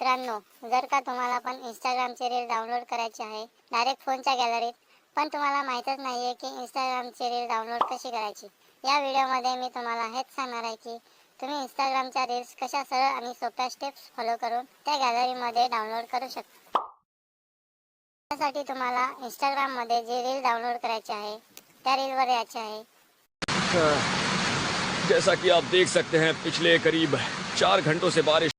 मित्रांनो, जर का तुम्हाला पण इंस्टाग्रामचे रील डाउनलोड करायचे आहे डायरेक्ट फोनच्या गॅलरीत, पण तुम्हाला माहीतच नाही आहे की इंस्टाग्रामचे रील डाउनलोड कशी करायची, या व्हिडिओमध्ये मी तुम्हाला हेच सांगणार आहे की तुम्ही इंस्टाग्रामच्या रील्स कशा सरळ आणि सोप्या स्टेप्स फॉलो करून त्या गॅलरीमध्ये डाउनलोड करू शकता। त्यासाठी तुम्हाला इंस्टाग्राममध्ये जे रील डाउनलोड करायचे आहे त्या रीलवर यायचे आहे। जैसा कि आप देख सकते हैं, पिछले करीब 4 घंटों से बारिश।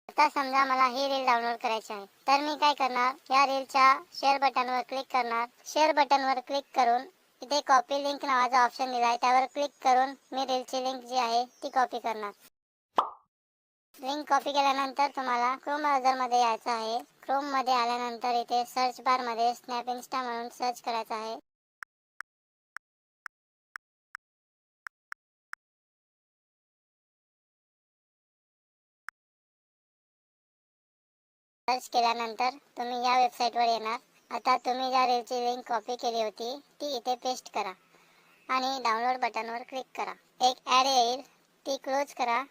आता समजा मला ही रील डाउनलोड करायची आहे, तर मी काय करणार, या रीलच्या शेअर बटनवर क्लिक करणार। शेअर बटनवर क्लिक करून इथे कॉपी लिंक नावाचा ऑप्शन दिलाय, त्यावर क्लिक करून मी रीलची लिंक जी आहे ती कॉपी करणार। लिंक कॉपी केल्यानंतर तुम्हाला क्रोम ब्राउझरमध्ये यायचं आहे। क्रोममध्ये आल्यानंतर इथे सर्च बारमध्ये स्नॅप इन्स्टा म्हणून सर्च करायचं आहे। सर्च केल्यानंतर तुम्ही या वेबसाईटवर येणार। आता तुम्ही ज्या रीलची लिंक कॉपी केली होती ती इथे पेस्ट करा आणि डाउनलोड बटनवर क्लिक करा। एक ॲड येईल, ती क्लोज करा।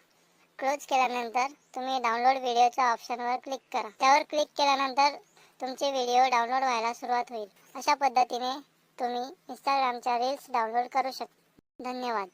क्लोज केल्यानंतर तुम्ही डाउनलोड व्हिडिओच्या ऑप्शनवर क्लिक करा। त्यावर क्लिक केल्यानंतर तुमचे व्हिडिओ डाउनलोड व्हायला सुरुवात होईल। अशा पद्धतीने तुम्ही इंस्टाग्रामच्या रील्स डाउनलोड करू शकता। धन्यवाद।